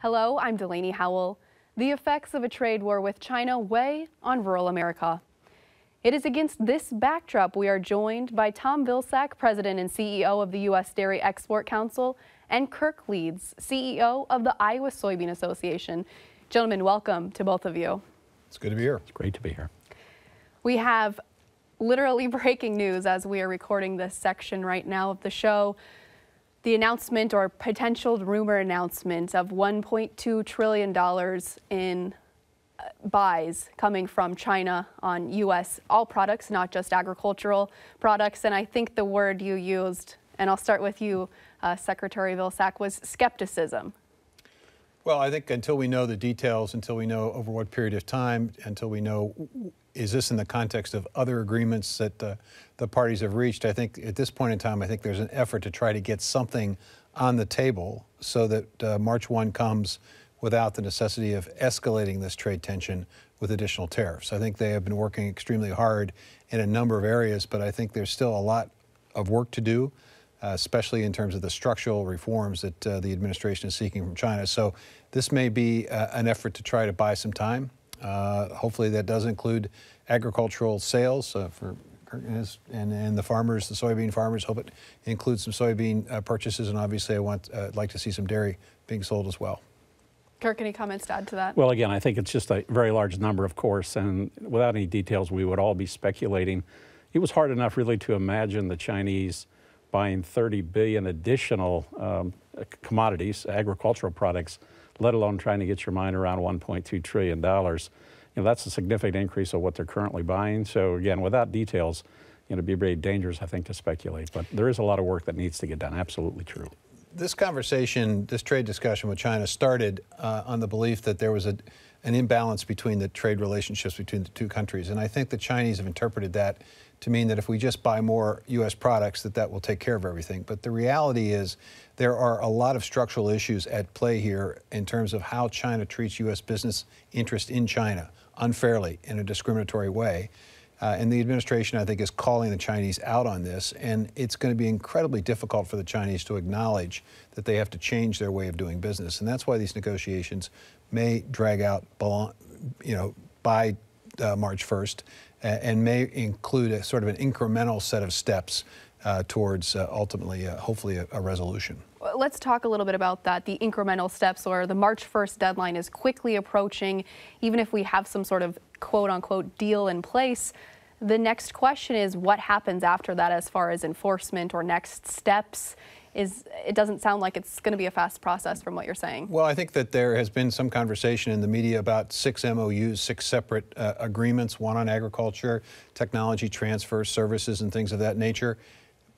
Hello, I'm Delaney Howell. The effects of a trade war with China weigh on rural America. It is against this backdrop we are joined by Tom Vilsack, President and CEO of the U.S. Dairy Export Council, and Kirk, Leeds, CEO of the Iowa Soybean Association. Gentlemen, welcome to both of you. It's good to be here. It's great to be here. We have literally breaking news as we are recording this section right now of the show. The announcement or potential rumor announcement of $1.2 trillion in buys coming from China on U.S. all products, not just agricultural products. And I think the word you used, and I'll start with you, Secretary Vilsack, was skepticism. Well, I think until we know the details, until we know over what period of time, until we know is this in the context of other agreements that the parties have reached, I think at this point in time, I think there's an effort to try to get something on the table so that March 1 comes without the necessity of escalating this trade tension with additional tariffs. I think they have been working extremely hard in a number of areas, but I think there's still a lot of work to do, especially in terms of the structural reforms that the administration is seeking from China. So this may be an effort to try to buy some time. Hopefully that does include agricultural sales for and the farmers, the soybean farmers. Hope it includes some soybean purchases, and obviously I'd like to see some dairy being sold as well. Kirk, any comments to add to that? Well, again, I think it's just a very large number, of course, and without any details, we would all be speculating. It was hard enough really to imagine the Chinese buying 30 billion additional commodities, agricultural products, let alone trying to get your mind around $1.2 trillion. You know, that's a significant increase of what they're currently buying. So again, without details, you know, it'd be very dangerous, I think, to speculate. But there is a lot of work that needs to get done. Absolutely true. This conversation, this trade discussion with China started on the belief that there was an imbalance between the trade relationships between the two countries. And I think the Chinese have interpreted that to mean that if we just buy more U.S. products, that will take care of everything. But the reality is there are a lot of structural issues at play here in terms of how China treats U.S. business interest in China unfairly in a discriminatory way. And the administration, I think, is calling the Chinese out on this. And it's going to be incredibly difficult for the Chinese to acknowledge that they have to change their way of doing business. And that's why these negotiations may drag out, you know, by March 1st and may include a sort of an incremental set of steps towards ultimately, hopefully, a resolution. Let's talk a little bit about that, the incremental steps, or the March 1st deadline is quickly approaching. Even if we have some sort of quote-unquote deal in place, the next question is what happens after that as far as enforcement or next steps. It doesn't sound like it's going to be a fast process from what you're saying. Well, I think that there has been some conversation in the media about 6 MOUs, 6 separate agreements, one on agriculture, technology transfer, services, and things of that nature.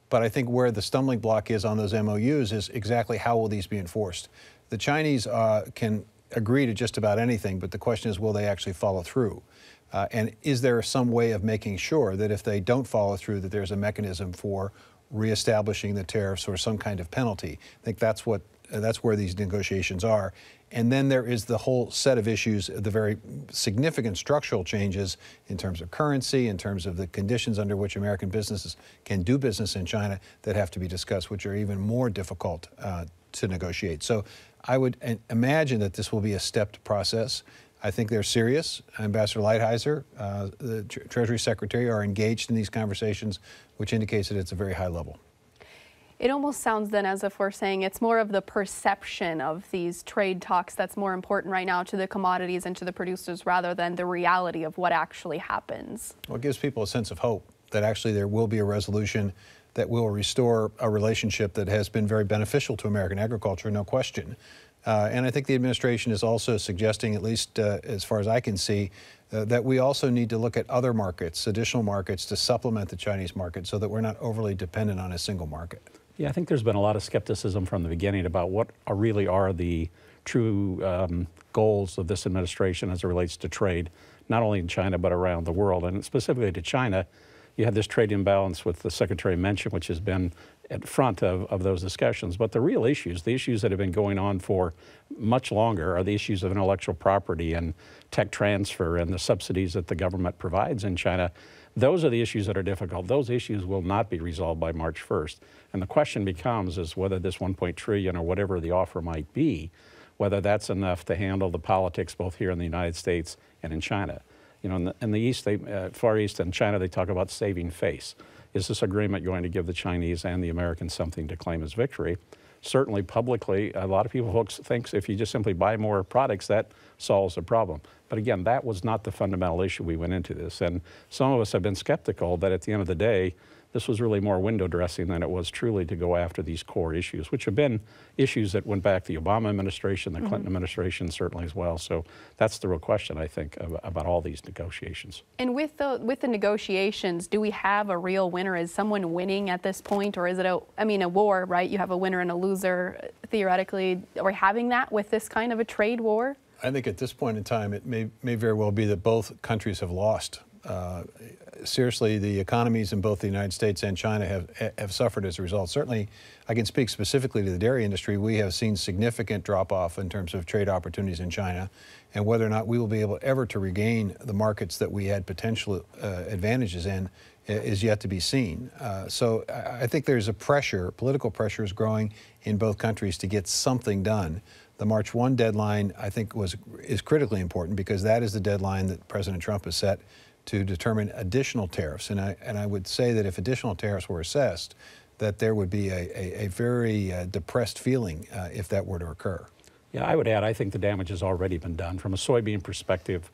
But I think where the stumbling block is on those MOUs is exactly how will these be enforced. The Chinese can agree to just about anything, but the question is, will they actually follow through? And is there some way of making sure that if they don't follow through, that there's a mechanism for reestablishing the tariffs or some kind of penalty? I think that's where these negotiations are. And then there is the whole set of issues, the very significant structural changes in terms of currency, in terms of the conditions under which American businesses can do business in China that have to be discussed, which are even more difficult to negotiate. So I would imagine that this will be a stepped process. I think they're serious. Ambassador Lighthizer, the Treasury Secretary, are engaged in these conversations, which indicates that it's a very high level. It almost sounds then as if we're saying it's more of the perception of these trade talks that's more important right now to the commodities and to the producers rather than the reality of what actually happens. Well, it gives people a sense of hope that actually there will be a resolution that will restore a relationship that has been very beneficial to American agriculture, no question. And I think the administration is also suggesting, at least as far as I can see, that we also need to look at other markets, additional markets, to supplement the Chinese market so that we're not overly dependent on a single market. Yeah, I think there's been a lot of skepticism from the beginning about what really are the true goals of this administration as it relates to trade, not only in China but around the world. And specifically to China, you have this trade imbalance with the Secretary mentioned, which has been at front of those discussions. But the real issues, the issues that have been going on for much longer, are the issues of intellectual property and tech transfer and the subsidies that the government provides in China. Those are the issues that are difficult. Those issues will not be resolved by March 1st. And the question becomes is whether this $1 trillion or whatever the offer might be whether that's enough to handle the politics both here in the United States and in China. You know, in the East, Far East and China, they talk about saving face. Is this agreement going to give the Chinese and the Americans something to claim as victory? Certainly publicly, a lot of people think if you just simply buy more products, that solves the problem. But again, that was not the fundamental issue we went into this. And some of us have been skeptical that at the end of the day, this was really more window dressing than it was truly to go after these core issues, which have been issues that went back to the Obama administration, the Clinton administration certainly as well. So that's the real question, I think, about all these negotiations. And with the negotiations, do we have a real winner? Is someone winning at this point, or is it a war, right? You have a winner and a loser, theoretically. Are we having that with this kind of a trade war? I think at this point in time, it may very well be that both countries have lost. Seriously, the economies in both the United States and China have suffered as a result. Certainly, I can speak specifically to the dairy industry. We have seen significant drop-off in terms of trade opportunities in China, and whether or not we will be able ever to regain the markets that we had potential advantages in is yet to be seen. So I think there's a pressure, political pressure is growing in both countries to get something done. The March 1 deadline, I think, is critically important because that is the deadline that President Trump has set to determine additional tariffs. And I would say that if additional tariffs were assessed, that there would be a very depressed feeling if that were to occur. Yeah, I would add, I think the damage has already been done. From a soybean perspective,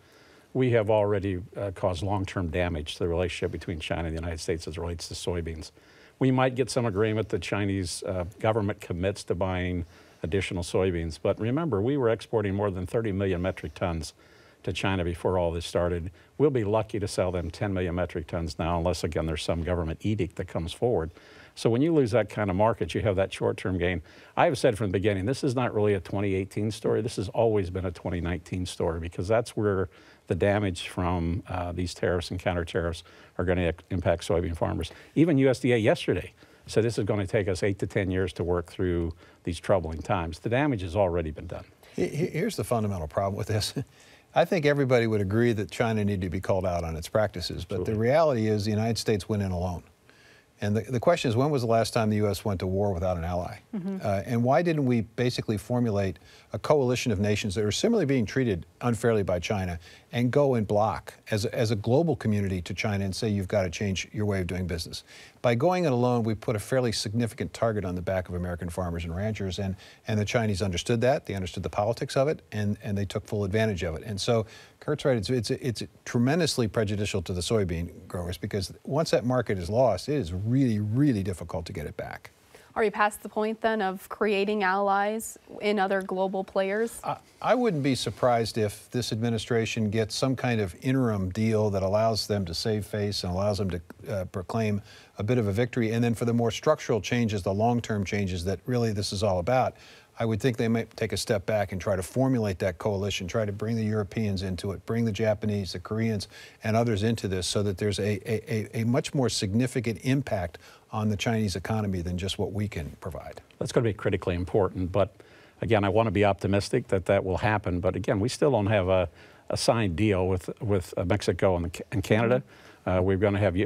we have already caused long-term damage to the relationship between China and the United States as it relates to soybeans. We might get some agreement the Chinese government commits to buying additional soybeans, but remember, we were exporting more than 30 million metric tons to China before all this started. We'll be lucky to sell them 10 million metric tons now, unless, again, there's some government edict that comes forward. So when you lose that kind of market, you have that short-term gain. I've said from the beginning, this is not really a 2018 story. This has always been a 2019 story because that's where the damage from these tariffs and counter tariffs are going to impact soybean farmers. Even USDA yesterday said this is going to take us 8 to 10 years to work through these troubling times. The damage has already been done. Here's the fundamental problem with this. I think everybody would agree that China needed to be called out on its practices, but the reality is the United States went in alone. And the question is, when was the last time the U.S. went to war without an ally? And why didn't we basically formulate a coalition of nations that are similarly being treated unfairly by China and go and block as a global community to China and say, you've got to change your way of doing business? By going it alone, we put a fairly significant target on the back of American farmers and ranchers, and the Chinese understood that. They understood the politics of it, and they took full advantage of it. And so Kurt's right, it's tremendously prejudicial to the soybean growers because once that market is lost, it is really, really difficult to get it back. Are you past the point then of creating allies in other global players? I wouldn't be surprised if this administration gets some kind of interim deal that allows them to save face and allows them to proclaim a bit of a victory. And then for the more structural changes, the long-term changes that really this is all about, I would think they might take a step back and try to formulate that coalition, try to bring the Europeans into it, bring the Japanese, the Koreans, and others into this so that there's a much more significant impact on the Chinese economy than just what we can provide. That's going to be critically important, but again, I want to be optimistic that that will happen, but again, we still don't have a signed deal with Mexico and Canada. We're going to have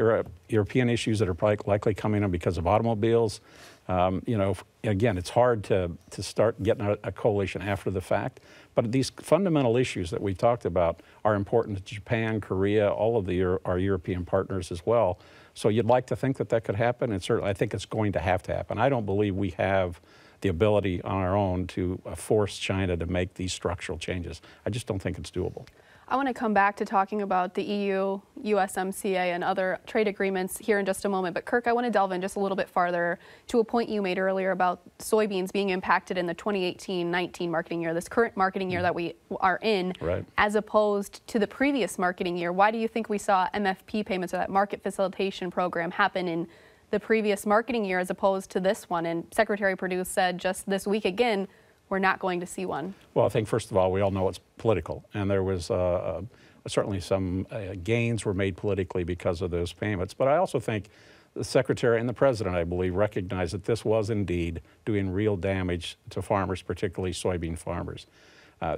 European issues that are probably likely coming in because of automobiles. You know, again, it's hard to start getting a coalition after the fact, but these fundamental issues that we talked about are important to Japan, Korea, all of our European partners as well. So you'd like to think that that could happen, and certainly I think it's going to happen. I don't believe we have the ability on our own to force China to make these structural changes. I just don't think it's doable. I want to come back to talking about the EU, USMCA, and other trade agreements here in just a moment. But Kirk, I want to delve in just a little bit farther to a point you made earlier about soybeans being impacted in the 2018-19 marketing year, this current marketing year that we are in, as opposed to the previous marketing year. Why do you think we saw MFP payments, or that market facilitation program, happen in the previous marketing year as opposed to this one? And Secretary Perdue said just this week again, we're not going to see one. Well, I think, first of all, we all know it's political, and there was certainly some gains were made politically because of those payments. But I also think the Secretary and the President, I believe, recognized that this was indeed doing real damage to farmers, particularly soybean farmers.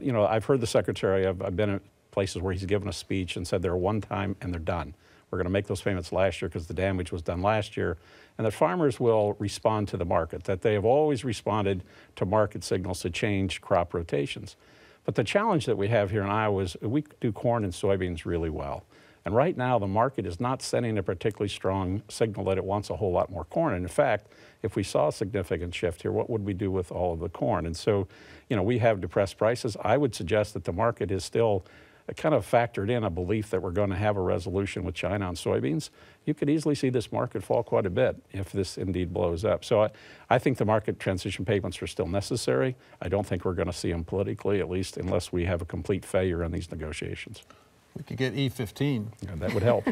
You know, I've heard the Secretary, I've been in places where he's given a speech and said they're one time and they're done. We're going to make those payments last year because the damage was done last year, and that farmers will respond to the market, that they have always responded to market signals to change crop rotations. But the challenge that we have here in Iowa is we do corn and soybeans really well. And right now, the market is not sending a particularly strong signal that it wants a whole lot more corn. And in fact, if we saw a significant shift here, what would we do with all of the corn? And so, you know, we have depressed prices. I would suggest that the market is still kind of factored in a belief that we're going to have a resolution with China on soybeans. You could easily see this market fall quite a bit if this indeed blows up. So I think the market transition payments are still necessary. I don't think we're going to see them politically, at least unless we have a complete failure in these negotiations. We could get E15. Yeah, that would help.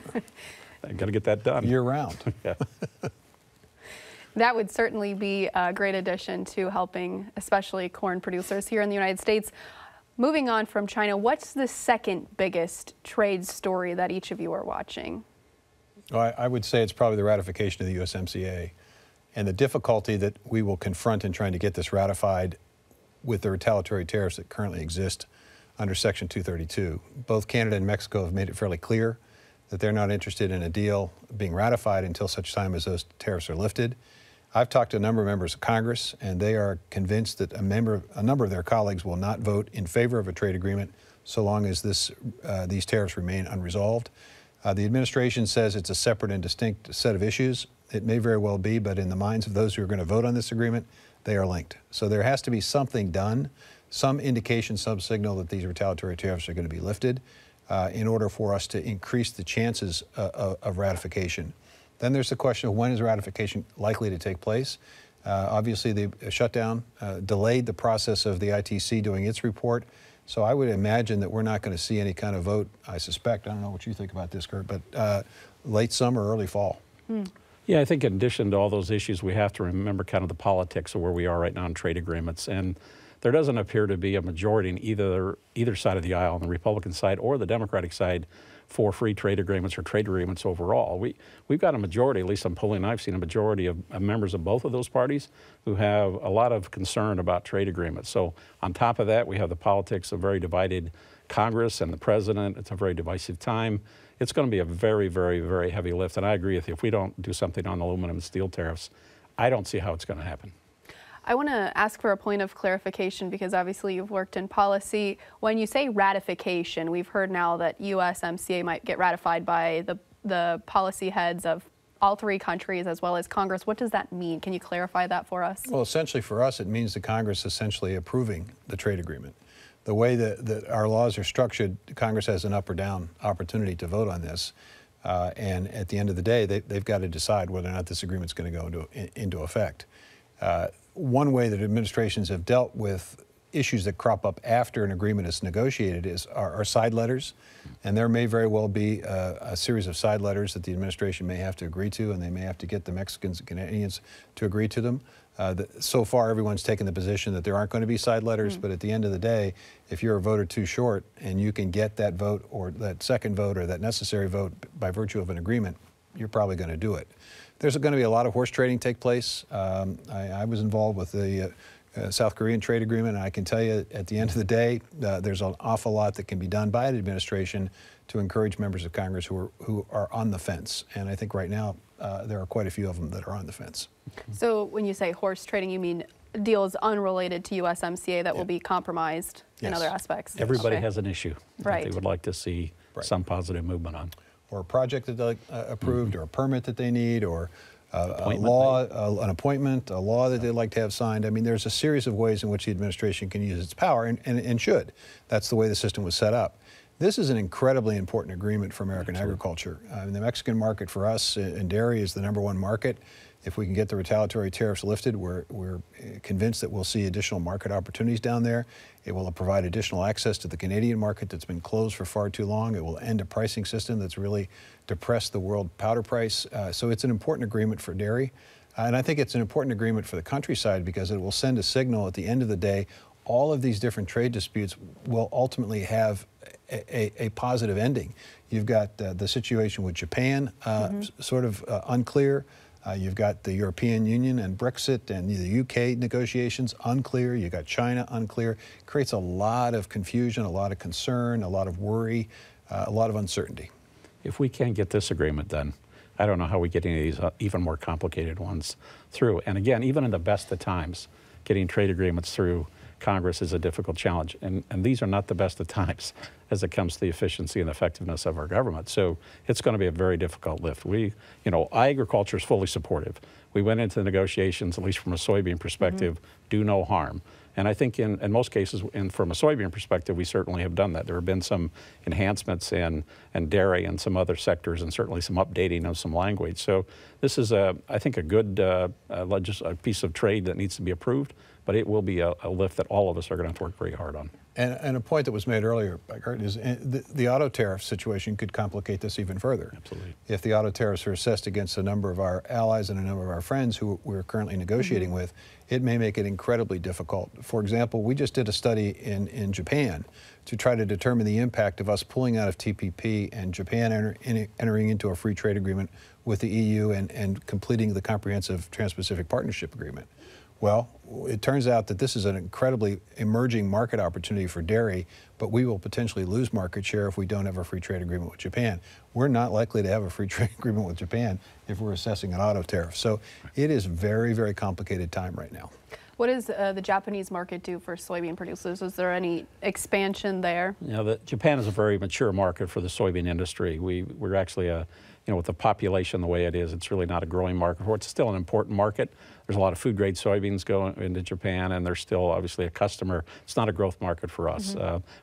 I've got to get that done. Year round. Yeah. That would certainly be a great addition to helping especially corn producers here in the United States. Moving on from China, what's the second biggest trade story that each of you are watching? Well, I would say it's probably the ratification of the USMCA and the difficulty that we will confront in trying to get this ratified with the retaliatory tariffs that currently exist under Section 232. Both Canada and Mexico have made it fairly clear that they're not interested in a deal being ratified until such time as those tariffs are lifted. I've talked to a number of members of Congress, and they are convinced that a number of their colleagues will not vote in favor of a trade agreement so long as these tariffs remain unresolved. The administration says it's a separate and distinct set of issues. It may very well be, but in the minds of those who are going to vote on this agreement, they are linked. So there has to be something done, some indication, some signal that these retaliatory tariffs are going to be lifted in order for us to increase the chances of ratification. Then there's the question of when is ratification likely to take place. Obviously, the shutdown delayed the process of the ITC doing its report. So I would imagine that we're not going to see any kind of vote, I suspect. I don't know what you think about this, Kirk, but late summer, early fall. Yeah, I think in addition to all those issues, we have to remember kind of the politics of where we are right now in trade agreements. And there doesn't appear to be a majority in either side of the aisle, on the Republican side or the Democratic side, for free trade agreements or trade agreements overall. We've got a majority, at least I'm polling, I've seen a majority of members of both of those parties who have a lot of concern about trade agreements. So on top of that, we have the politics of very divided Congress and the president. It's a very divisive time. It's going to be a very, very, very heavy lift. And I agree with you. If we don't do something on aluminum and steel tariffs, I don't see how it's going to happen. I want to ask for a point of clarification because obviously you've worked in policy. When you say ratification, we've heard now that USMCA might get ratified by the policy heads of all three countries as well as Congress. What does that mean? Can you clarify that for us? Well, essentially for us, it means the Congress essentially approving the trade agreement. The way that our laws are structured, Congress has an up or down opportunity to vote on this. And at the end of the day, they've got to decide whether or not this agreement is going to go into effect. One way that administrations have dealt with issues that crop up after an agreement is negotiated are side letters, and there may very well be a series of side letters that the administration may have to agree to, and they may have to get the Mexicans and Canadians to agree to them. So far, everyone's taken the position that there aren't going to be side letters, but at the end of the day, if you're a vote or two short and you can get that vote or that second vote or that necessary vote by virtue of an agreement, you're probably going to do it. There's going to be a lot of horse trading take place. I was involved with the South Korean trade agreement, and I can tell you at the end of the day, there's an awful lot that can be done by the administration to encourage members of Congress who are on the fence. And I think right now there are quite a few of them that are on the fence. So when you say horse trading, you mean deals unrelated to USMCA that will be compromised in other aspects? Everybody has an issue that they would like to see some positive movement on. Or a project that they approved, or a permit that they need, or a law, an appointment, a law that they'd like to have signed. I mean, there's a series of ways in which the administration can use its power, and should. That's the way the system was set up. This is an incredibly important agreement for American agriculture. The Mexican market for us in dairy is the #1 market. If we can get the retaliatory tariffs lifted, we're convinced that we'll see additional market opportunities down there. It will provide additional access to the Canadian market that's been closed for far too long. It will end a pricing system that's really depressed the world powder price. So it's an important agreement for dairy. And I think it's an important agreement for the countryside because it will send a signal at the end of the day. All of these different trade disputes will ultimately have a positive ending. You've got the situation with Japan, sort of unclear. You've got the European Union and Brexit and the UK negotiations, unclear. You've got China, unclear. Creates a lot of confusion, a lot of concern, a lot of worry, a lot of uncertainty. if we can't get this agreement done, I don't know how we get any of these even more complicated ones through. And again, even in the best of times, getting trade agreements through Congress is a difficult challenge. And these are not the best of times as it comes to the efficiency and effectiveness of our government. So it's going to be a very difficult lift. Agriculture is fully supportive. We went into the negotiations, at least from a soybean perspective, do no harm. And I think in most cases, and from a soybean perspective, we certainly have done that. There have been some enhancements in dairy and some other sectors, and certainly some updating of some language. So this is, I think, a good a piece of trade that needs to be approved, but it will be a lift that all of us are going to have to work very hard on. And a point that was made earlier by Kirk is the auto tariff situation could complicate this even further. Absolutely. If the auto tariffs are assessed against a number of our allies and a number of our friends who we're currently negotiating with, it may make it incredibly difficult. For example, we just did a study in Japan to try to determine the impact of us pulling out of TPP and Japan entering into a free trade agreement with the EU and completing the comprehensive Trans-Pacific Partnership Agreement. Well, it turns out that this is an incredibly emerging market opportunity for dairy, but we will potentially lose market share if we don't have a free trade agreement with Japan. We're not likely to have a free trade agreement with Japan if we're assessing an auto tariff. So it is very, very complicated time right now. What does the Japanese market do for soybean producers? Is there any expansion there? Japan is a very mature market for the soybean industry. We're actually with the population the way it is, it's really not a growing market for it. It's still an important market. There's a lot of food-grade soybeans going into Japan, and they're still obviously a customer. It's not a growth market for us.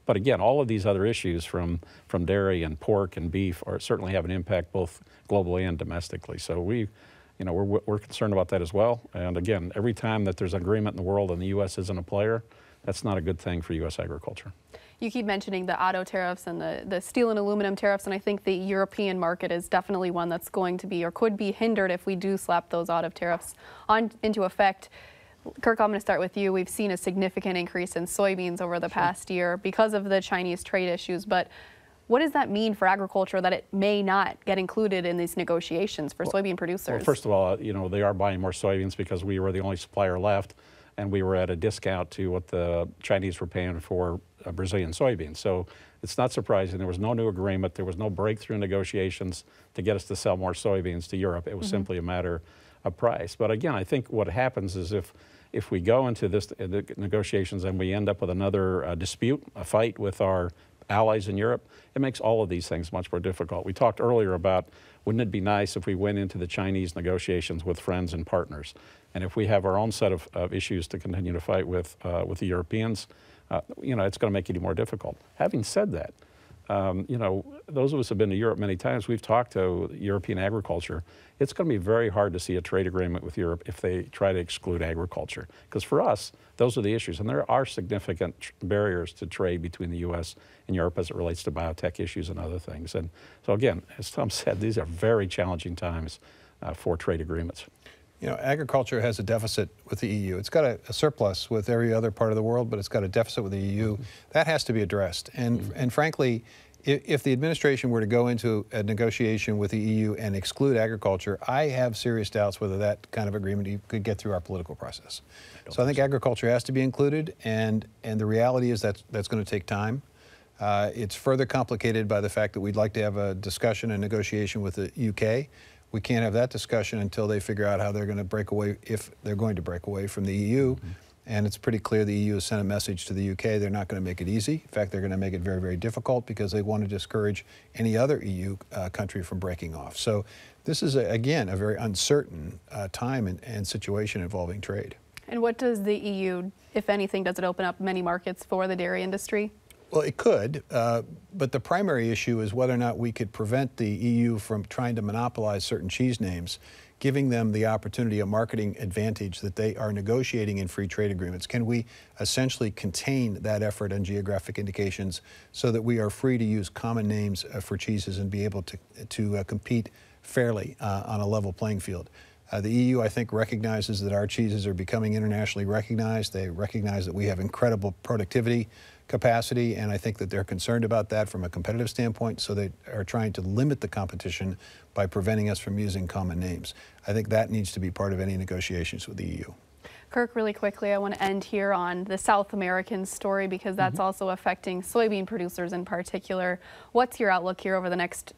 But again, all of these other issues from dairy and pork and beef certainly have an impact both globally and domestically. So we're concerned about that as well. And again, every time that there's an agreement in the world and the U.S. isn't a player, that's not a good thing for U.S. agriculture. You keep mentioning the auto tariffs and the steel and aluminum tariffs, and I think the European market is definitely one that's going to be or could be hindered if we do slap those auto tariffs into effect. Kirk, I'm going to start with you. We've seen a significant increase in soybeans over the past year because of the Chinese trade issues, but what does that mean for agriculture that it may not get included in these negotiations for soybean producers? Well, first of all, they are buying more soybeans because we were the only supplier left, and we were at a discount to what the Chinese were paying for Brazilian soybeans. So it's not surprising. There was no new agreement. There was no breakthrough negotiations to get us to sell more soybeans to Europe. It was simply a matter of price. But again, I think what happens is if we go into this negotiations and we end up with another dispute, a fight with our allies in Europe, it makes all of these things much more difficult. We talked earlier about, wouldn't it be nice if we went into the Chinese negotiations with friends and partners? And if we have our own set of issues to continue to fight with the Europeans, it's going to make it even more difficult. Having said that, those of us who have been to Europe many times, we've talked to European agriculture. It's going to be very hard to see a trade agreement with Europe if they try to exclude agriculture. Because for us, those are the issues. And there are significant barriers to trade between the U.S. and Europe as it relates to biotech issues and other things. And so again, as Tom said, these are very challenging times for trade agreements. Agriculture has a deficit with the EU. It's got a surplus with every other part of the world, but it's got a deficit with the EU. That has to be addressed. And frankly, if the administration were to go into a negotiation with the EU and exclude agriculture, I have serious doubts whether that kind of agreement could get through our political process. So I think agriculture has to be included, and the reality is that's going to take time. It's further complicated by the fact that we'd like to have a discussion and negotiation with the UK. We can't have that discussion until they figure out how they're going to break away, if they're going to break away from the EU. And it's pretty clear the EU has sent a message to the UK they're not going to make it easy. In fact, they're going to make it very, very difficult because they want to discourage any other EU country from breaking off. So this is, again, a very uncertain time and situation involving trade. And what does the EU, if anything, does it open up many markets for the dairy industry? Well, it could, but the primary issue is whether or not we could prevent the EU from trying to monopolize certain cheese names, giving them the opportunity, a marketing advantage that they are negotiating in free trade agreements. Can we essentially contain that effort on geographic indications so that we are free to use common names for cheeses and be able to compete fairly on a level playing field? The EU, I think, recognizes that our cheeses are becoming internationally recognized. They recognize that we have incredible productivity capacity, and I think that they're concerned about that from a competitive standpoint, so they are trying to limit the competition by preventing us from using common names. I think that needs to be part of any negotiations with the EU. Kirk, really quickly, I want to end here on the South American story because that's also affecting soybean producers in particular. What's your outlook here over the next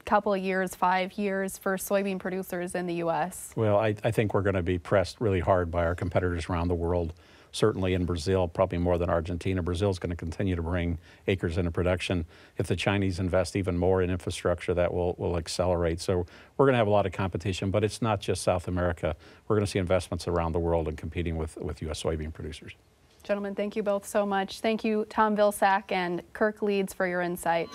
couple of years, 5 years for soybean producers in the U.S.? Well, I think we're going to be pressed really hard by our competitors around the world. Certainly in Brazil, probably more than Argentina. Brazil's going to continue to bring acres into production. If the Chinese invest even more in infrastructure, that will accelerate. So we're going to have a lot of competition, but it's not just South America. We're going to see investments around the world and competing with U.S. soybean producers. Gentlemen, thank you both so much. Thank you, Tom Vilsack and Kirk Leeds, for your insight.